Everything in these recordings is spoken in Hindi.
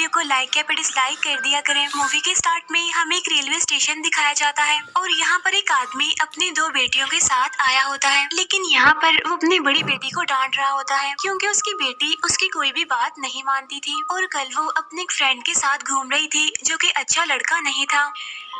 वीडियो को लाइक या फिर डिसलाइक कर दिया करें। मूवी के स्टार्ट में हमें एक रेलवे स्टेशन दिखाया जाता है और यहाँ पर एक आदमी अपनी दो बेटियों के साथ आया होता है, लेकिन यहाँ पर वो अपनी बड़ी बेटी को डांट रहा होता है क्योंकि उसकी बेटी उसकी कोई भी बात नहीं मानती थी और कल वो अपने एक फ्रेंड के साथ घूम रही थी जो कि अच्छा लड़का नहीं था।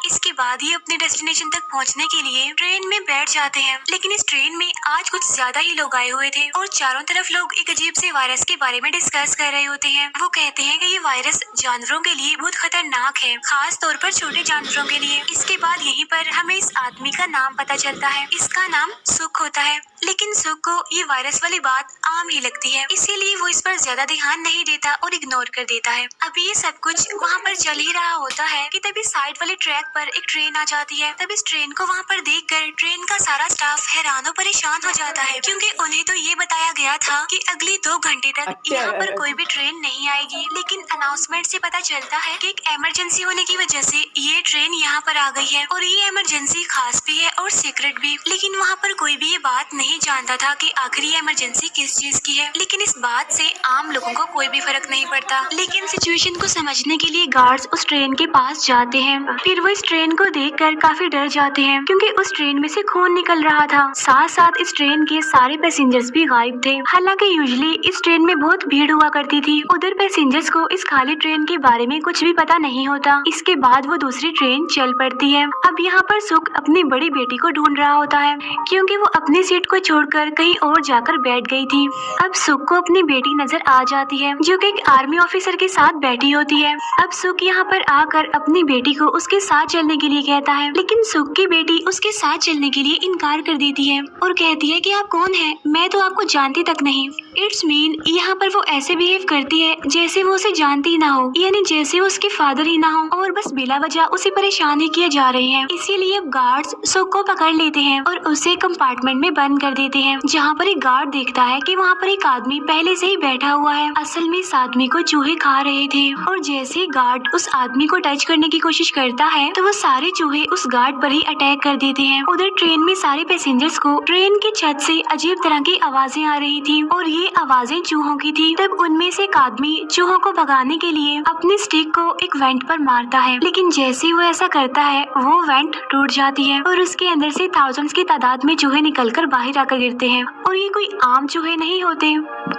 इसके बाद ही अपने डेस्टिनेशन तक पहुंचने के लिए ट्रेन में बैठ जाते हैं, लेकिन इस ट्रेन में आज कुछ ज्यादा ही लोग आए हुए थे और चारों तरफ लोग एक अजीब से वायरस के बारे में डिस्कस कर रहे होते हैं। वो कहते हैं कि ये वायरस जानवरों के लिए बहुत खतरनाक है, खास तौर पर छोटे जानवरों के लिए। इसके बाद यहीं पर हमें इस आदमी का नाम पता चलता है। इसका नाम सुख होता है, लेकिन सुख को ये वायरस वाली बात आम ही लगती है, इसीलिए वो इस पर ज्यादा ध्यान नहीं देता और इग्नोर कर देता है। अभी ये सब कुछ वहाँ पर चल ही रहा होता है कि तभी साइड वाले ट्रैक पर एक ट्रेन आ जाती है। तब इस ट्रेन को वहाँ पर देखकर ट्रेन का सारा स्टाफ हैरान और परेशान हो जाता है क्योंकि उन्हें तो ये बताया गया था कि अगले 2 घंटे तक यहाँ पर कोई भी ट्रेन नहीं आएगी, लेकिन अनाउंसमेंट से पता चलता है कि एक इमरजेंसी होने की वजह से ये ट्रेन यहाँ पर आ गई है और ये इमरजेंसी खास भी है और सीक्रेट भी। लेकिन वहाँ पर कोई भी ये बात नहीं जानता था कि आखिर ये इमरजेंसी किस चीज की है, लेकिन इस बात से आम लोगों को कोई भी फर्क नहीं पड़ता। लेकिन सिचुएशन को समझने के लिए गार्ड्स उस ट्रेन के पास जाते हैं। फिर वो इस ट्रेन को देखकर काफी डर जाते हैं क्योंकि उस ट्रेन में से खून निकल रहा था। साथ साथ इस ट्रेन के सारे पैसेंजर्स भी गायब थे। हालांकि यूजुअली इस ट्रेन में बहुत भीड़ हुआ करती थी। उधर पैसेंजर्स को इस खाली ट्रेन के बारे में कुछ भी पता नहीं होता। इसके बाद वो दूसरी ट्रेन चल पड़ती है। अब यहाँ पर सुख अपनी बड़ी बेटी को ढूंढ रहा होता है क्योंकि वो अपनी सीट को छोड़कर कहीं और जाकर बैठ गई थी। अब सुख को अपनी बेटी नजर आ जाती है जो कि एक आर्मी ऑफिसर के साथ बैठी होती है। अब सुख यहाँ पर आकर अपनी बेटी को उसके साथ चलने के लिए कहता है, लेकिन सुख की बेटी उसके साथ चलने के लिए इनकार कर देती है और कहती है कि आप कौन है, मैं तो आपको जानती तक नहीं। इट्स मीन यहाँ पर वो ऐसे बिहेव करती है जैसे वो उसे जानती ही ना हो, यानी जैसे वो उसके फादर ही ना हो और बस बिला वजह उसे परेशान ही किए जा रहे हैं। इसीलिए अब गार्ड्स सुख को पकड़ लेते हैं और उसे कंपार्टमेंट में बंद कर देते हैं, जहाँ पर एक गार्ड देखता है कि वहाँ पर एक आदमी पहले से ही बैठा हुआ है। असल में इस आदमी को चूहे खा रहे थे और जैसे ही गार्ड उस आदमी को टच करने की कोशिश करता है तो वो सारे चूहे उस गार्ड पर ही अटैक कर देते हैं। उधर ट्रेन में सारे पैसेंजर्स को ट्रेन की छत से अजीब तरह की आवाजें आ रही थी और ये आवाजें चूहों की थी। तब उनमें से एक आदमी चूहों को भगाने के लिए अपनी स्टिक को एक वेंट पर मारता है, लेकिन जैसे ही वो ऐसा करता है वो वेंट टूट जाती है और उसके अंदर से थाउजेंड्स की तादाद में चूहे निकलकर बाहर आकर गिरते हैं। और ये कोई आम चूहे नहीं होते,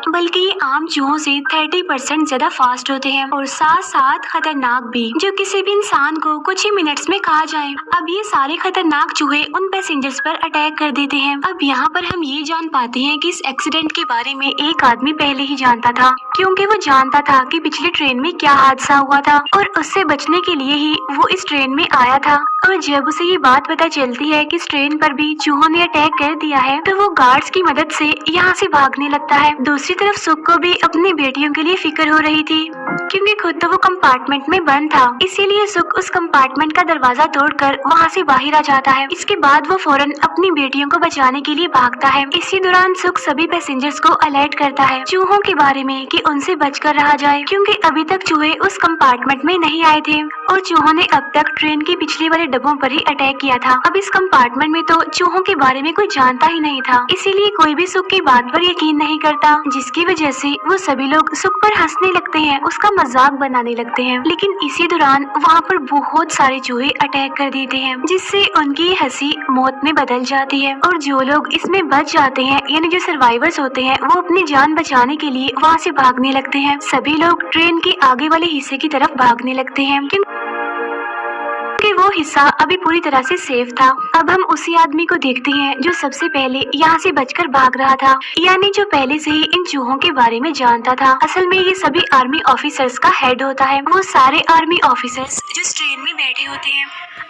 बल्कि ये आम चूहों से 30% ज्यादा फास्ट होते हैं और साथ साथ खतरनाक भी, जो किसी भी इंसान को कुछ ही मिनट्स में खा जाए। अब ये सारे खतरनाक चूहे उन पैसेंजर्स पर अटैक कर देते हैं। अब यहाँ पर हम ये जान पाते हैं कि इस एक्सीडेंट के बारे में एक आदमी पहले ही जानता था क्योंकि वो जानता था कि पिछली ट्रेन में क्या हादसा हुआ था और उससे बचने के लिए ही वो इस ट्रेन में आया था। और जब उसे ये बात पता चलती है कि इस ट्रेन पर भी चूहों ने अटैक कर दिया है तो वो गार्ड्स की मदद से यहाँ से भागने लगता है। दूसरी तरफ सुख को भी अपनी बेटियों के लिए फिक्र हो रही थी क्योंकि खुद तो वो कंपार्टमेंट में बंद था, इसीलिए सुख उस कंपार्टमेंट का दरवाजा तोड़कर वहाँ से बाहर आ जाता है। इसके बाद वो फौरन अपनी बेटियों को बचाने के लिए भागता है। इसी दौरान सुख सभी पैसेंजर्स को अलर्ट करता है चूहों के बारे में कि उनसे बचकर रहा जाए क्योंकि अभी तक चूहे उस कंपार्टमेंट में नहीं आए थे और चूहों ने अब तक ट्रेन के पिछले वाले डब्बों पर ही अटैक किया था। अब इस कंपार्टमेंट में तो चूहों के बारे में कोई जानता ही नहीं था, इसीलिए कोई भी सुख की बात पर यकीन नहीं करता, जिसकी वजह से वो सभी लोग सुख पर हंसने लगते हैं, उसका मजाक बनाने लगते हैं। लेकिन इसी दौरान वहाँ पर बहुत सारे चूहे अटैक कर देते हैं जिससे उनकी हंसी मौत में बदल जाती है और जो लोग इसमें बच जाते हैं यानी जो सर्वाइवर्स होते हैं वो अपनी जान बचाने के लिए वहाँ से भागने लगते हैं। सभी लोग ट्रेन के आगे वाले हिस्से की तरफ भागने लगते हैं कि वो हिस्सा अभी पूरी तरह से सेफ था। अब हम उसी आदमी को देखते हैं जो सबसे पहले यहाँ से बचकर भाग रहा था, यानी जो पहले से ही इन चूहों के बारे में जानता था। असल में ये सभी आर्मी ऑफिसर्स का हेड होता है। वो सारे आर्मी ऑफिसर्स जो इस ट्रेन में बैठे होते हैं।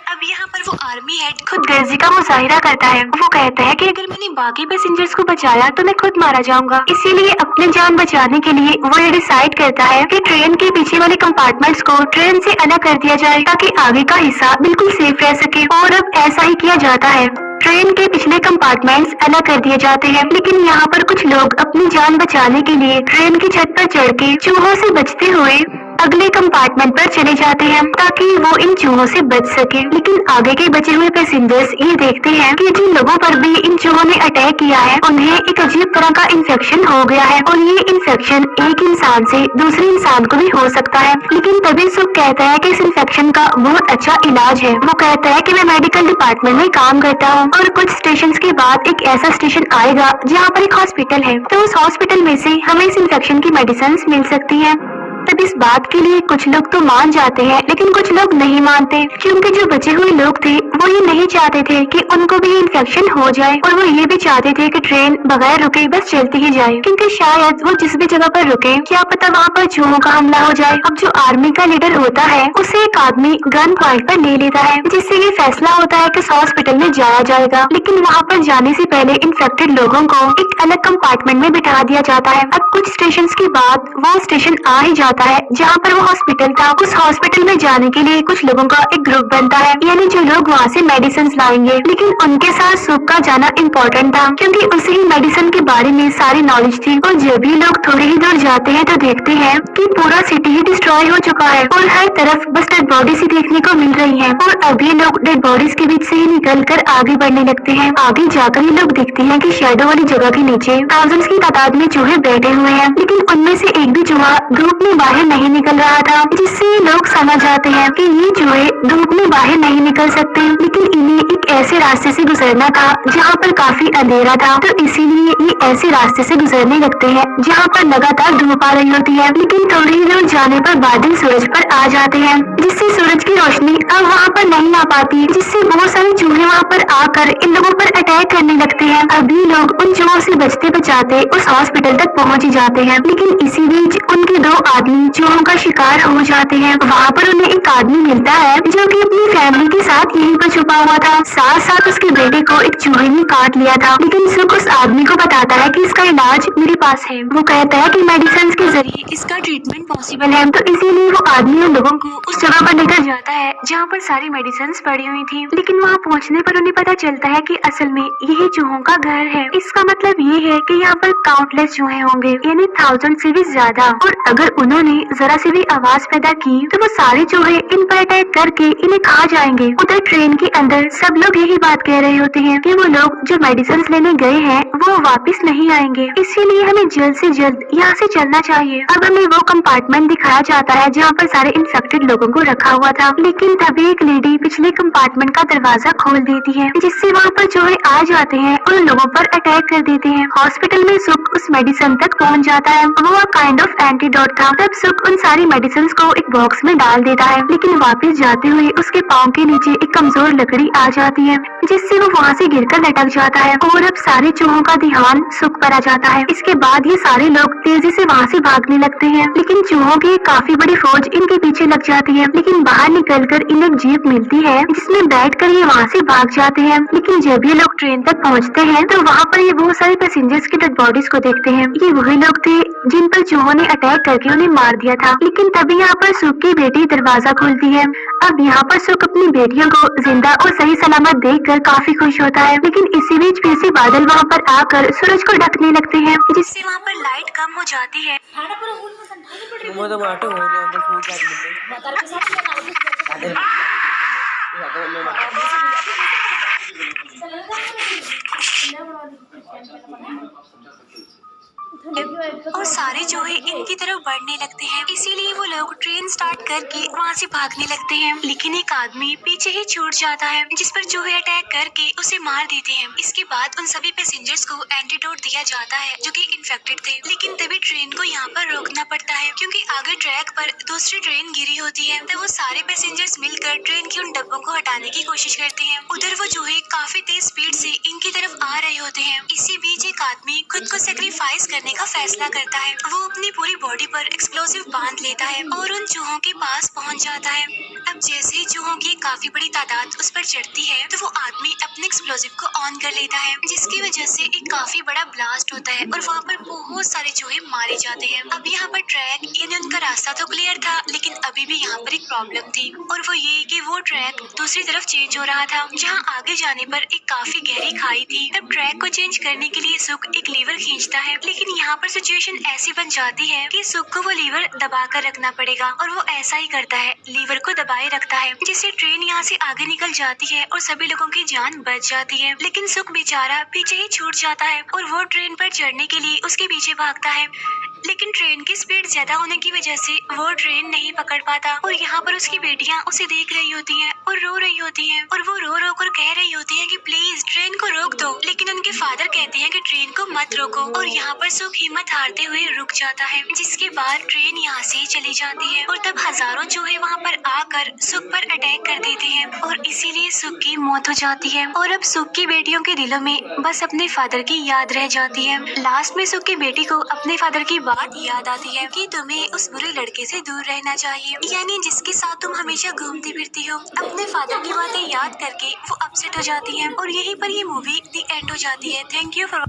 अब यहाँ पर वो आर्मी हेड खुद गर्जी का मुजाहिरा करता है। वो कहता है कि अगर मैंने बाकी पैसेंजर्स को बचाया तो मैं खुद मारा जाऊंगा, इसीलिए अपनी जान बचाने के लिए वो ये डिसाइड करता है कि ट्रेन के पीछे वाले कंपार्टमेंट्स को ट्रेन से अलग कर दिया जाए ताकि आगे का हिस्सा बिल्कुल सेफ रह सके। और अब ऐसा ही किया जाता है। ट्रेन के पिछले कंपार्टमेंट्स अलग कर दिए जाते हैं, लेकिन यहाँ पर कुछ लोग अपनी जान बचाने के लिए ट्रेन की छत पर चढ़ के चूहों से बचते हुए अगले कंपार्टमेंट पर चले जाते हैं ताकि वो इन चूहों से बच सके। लेकिन आगे के बचे हुए पैसेंजर्स ये देखते हैं कि जिन लोगों पर भी इन चूहों ने अटैक किया है उन्हें एक अजीब तरह का इन्फेक्शन हो गया है और ये इन्फेक्शन एक इंसान से दूसरे इंसान को भी हो सकता है। लेकिन तभी सुख कहता है कि इस इन्फेक्शन का बहुत अच्छा इलाज है। वो कहता है कि मैं मेडिकल डिपार्टमेंट में काम करता हूँ और कुछ स्टेशन के बाद एक ऐसा स्टेशन आएगा जहाँ पर एक हॉस्पिटल है, तो उस हॉस्पिटल में से हमें इस इन्फेक्शन की मेडिसिन मिल सकती है। तब इस बात के लिए कुछ लोग तो मान जाते हैं लेकिन कुछ लोग नहीं मानते, क्योंकि जो बचे हुए लोग थे वो ये नहीं चाहते थे कि उनको भी इन्फेक्शन हो जाए और वो ये भी चाहते थे कि ट्रेन बगैर रुके बस चलती ही जाए, क्योंकि शायद वो जिस भी जगह पर रुके क्या पता वहाँ पर चूहों का हमला हो जाए। अब जो आर्मी का लीडर होता है उसे एक आदमी गन पॉइंट पर ले लेता है, जिससे ये फैसला होता है कि इस हॉस्पिटल में जाया जाएगा। लेकिन वहाँ पर जाने से पहले इन्फेक्टेड लोगों को एक अलग कंपार्टमेंट में बिठा दिया जाता है। अब कुछ स्टेशन के बाद वो स्टेशन आ ही जाता है जहाँ पर वो हॉस्पिटल था। उस हॉस्पिटल में जाने के लिए कुछ लोगों का एक ग्रुप बनता है, यानी जो लोग वहाँ से मेडिसिन लाएंगे। लेकिन उनके साथ सुख का जाना इम्पोर्टेंट था, क्योंकि उसे ही मेडिसिन के बारे में सारी नॉलेज थी। और जब भी लोग थोड़े ही दूर जाते हैं तो देखते हैं कि पूरा सिटी ही डिस्ट्रॉय हो चुका है और हर तरफ बस डेड बॉडीज ही देखने को मिल रही है। और अब ये लोग डेड बॉडीज के बीच से ही निकल कर आगे बढ़ने लगते हैं। आगे जाकर ये लोग देखते हैं कि शैडो वाली जगह के नीचे थाउजेंड्स की तादाद में चूहे बैठे हुए हैं, लेकिन उनमें से एक भी चूहा धूप में बाहर नहीं निकल रहा था, जिससे लोग समझ जाते हैं कि ये चूहे धूप में बाहर नहीं निकल सकते। लेकिन इन्हें एक ऐसे रास्ते से गुजरना था जहाँ पर काफी अंधेरा था, तो इसीलिए ये ऐसे रास्ते से गुजरने लगते हैं जहाँ पर लगातार धूप आ रही होती है। लेकिन थोड़ी ही दूर जाने पर बादल सूरज पर आ जाते हैं, जिससे सूरज की रोशनी अब वहाँ पर नहीं आ पाती, जिससे बहुत सारे चूहे वहाँ पर आकर इन लोगों पर अटैक करने लगते हैं। अभी लोग उन चूहों से बचते बचाते उस हॉस्पिटल तक पहुँच ही जाते हैं। लेकिन इसी बीच उनके दो आदमी चूहों का शिकार हो जाते हैं। वहाँ पर उन्हें एक आदमी मिलता है जो कि अपनी फैमिली के साथ यहीं पर छुपा हुआ था। साथ साथ उसके बेटे को एक चूहे ने काट लिया था। लेकिन सुख उस आदमी को बताता है कि इसका इलाज मेरे पास है। वो कहता है कि मेडिसिन के जरिए इसका ट्रीटमेंट पॉसिबल है, तो इसीलिए वो आदमी उन लोगों को उस जगह पर लेकर जाता है जहाँ पर सारी मेडिसिन पड़ी हुई थी। लेकिन वहाँ पहुँचने पर उन्हें पता चलता है कि असल में यही चूहों का घर है। इसका मतलब ये है कि यहाँ पर काउंटलेस चूहे होंगे, यानी 1000 से भी ज्यादा। और अगर उन्होंने जरा सी भी आवाज पैदा की तो वो सारे चूहे इन पर अटैक करके इन्हें खा जाएंगे। उधर ट्रेन के अंदर सब लोग यही बात कह रहे होते हैं कि वो लोग जो मेडिसिन लेने गए हैं वो वापस नहीं आएंगे, इसीलिए हमें जल्द से जल्द यहाँ से चलना चाहिए। अब हमें वो कंपार्टमेंट दिखाया जाता है जहाँ पर सारे इन्फेक्टेड लोगों को रखा हुआ था। लेकिन तभी एक लेडी पिछले कंपार्टमेंट का दरवाजा खोल देती है, जिससे वहाँ पर चूहे आ जाते हैं और लोगों पर अटैक कर देते हैं। हॉस्पिटल में सुख उस मेडिसिन तक पहुँच जाता है। वो काइंड ऑफ एंटीडोट था। तब सुख उन सारी मेडिसिन को एक बॉक्स में डाल देता है, लेकिन वापस जाते हुए उसके पाँव के नीचे एक कमजोर लकड़ी आ जाती है, जिससे वो वहाँ से गिरकर लटक जाता है। और अब सारे चूहों का ध्यान सुख पर आ जाता है। इसके बाद ये सारे लोग तेजी से वहाँ से भागने लगते हैं, लेकिन चूहों की एक काफी बड़ी फौज इनके पीछे लग जाती है। लेकिन बाहर निकलकर इन्हें एक जीप मिलती है जिसमें बैठकर ये वहाँ से भाग जाते हैं। लेकिन जब ये लोग ट्रेन तक पहुँचते हैं तो वहाँ पर ये बहुत सारे पैसेंजर्स की डेड बॉडीज को देखते हैं। ये वही लोग थे जिन पर चूहों ने अटैक करके उन्हें मार दिया था। लेकिन तभी यहाँ पर सुख की बेटी दरवाजा खोलती है। अब यहाँ पर सुख अपनी बेटियों को जिंदा और सही सलामत देखकर काफी खुश होता है। लेकिन इसी बीच फिर से बादल वहाँ पर आकर सूरज को ढकने लगते हैं, जिससे वहाँ पर लाइट कम हो जाती है। और सारे चूहे इनकी तरफ बढ़ने लगते हैं, इसीलिए वो लोग ट्रेन स्टार्ट करके वहाँ से भागने लगते हैं। लेकिन एक आदमी पीछे ही छूट जाता है, जिस पर चूहे अटैक करके उसे मार देते हैं। इसके बाद उन सभी पैसेंजर्स को एंटीडोट दिया जाता है जो कि इन्फेक्टेड थे। लेकिन तभी ट्रेन को यहाँ पर रोकना पड़ता है, क्योंकि आगे ट्रैक पर दूसरी ट्रेन गिरी होती है। तब वो सारे पैसेंजर्स मिलकर ट्रेन के उन डब्बों को हटाने की कोशिश करते हैं। उधर वो चूहे काफी तेज स्पीड से इनकी तरफ आ रहे होते हैं। इसी बीच एक आदमी खुद को सेक्रीफाइस करने का फैसला करता है। वो अपनी पूरी बॉडी पर एक्सप्लोसिव बांध लेता है और उन चूहों के पास पहुंच जाता है। अब जैसे ही चूहों की काफी बड़ी तादाद उस पर चढ़ती है तो वो आदमी अपने एक्सप्लोसिव को ऑन कर लेता है, जिसकी वजह से एक काफी बड़ा ब्लास्ट होता है और वहाँ पर बहुत सारे चूहे मारे जाते हैं। अब यहाँ पर ट्रैक यानी उनका रास्ता तो क्लियर था, लेकिन अभी भी यहाँ पर एक प्रॉब्लम थी, और वो ये कि वो ट्रैक दूसरी तरफ चेंज हो रहा था, जहाँ आगे जाने पर एक काफी गहरी खाई थी। तब ट्रैक को चेंज करने के लिए सुख एक लीवर खींचता है, लेकिन यहाँ पर सिचुएशन ऐसी बन जाती है कि सुख को वो लीवर दबा कर रखना पड़ेगा और वो ऐसा ही करता है, लीवर को दबाए रखता है, जिससे ट्रेन यहाँ से आगे निकल जाती है और सभी लोगों की जान बच जाती है। लेकिन सुख बेचारा पीछे ही छूट जाता है और वो ट्रेन पर चढ़ने के लिए उसके पीछे भागता है, लेकिन ट्रेन की स्पीड ज्यादा होने की वजह से वो ट्रेन नहीं पकड़ पाता और यहाँ पर उसकी बेटियाँ उसे देख रही होती हैं और रो रही होती हैं और वो रो कर कह रही होती हैं कि प्लीज ट्रेन को रोक दो, लेकिन उनके फादर कहते हैं कि ट्रेन को मत रोको और यहाँ पर सुख हिम्मत हारते हुए रुक जाता है, जिसके बाद ट्रेन यहाँ से चली जाती है और तब हजारों चूहे वहाँ पर आकर सुख पर अटैक कर देते हैं और इसीलिए सुख की मौत हो जाती है और अब सुख की बेटियों के दिलों में बस अपने फादर की याद रह जाती है। लास्ट में सुख की बेटी को अपने फादर की बात याद आती है कि तुम्हें उस बुरे लड़के से दूर रहना चाहिए, यानी जिसके साथ तुम हमेशा घूमती फिरती हो। अपने फादर की बातें याद करके वो अपसेट हो जाती है और यहीं पर ये मूवी दी एंड हो जाती है। Thank you for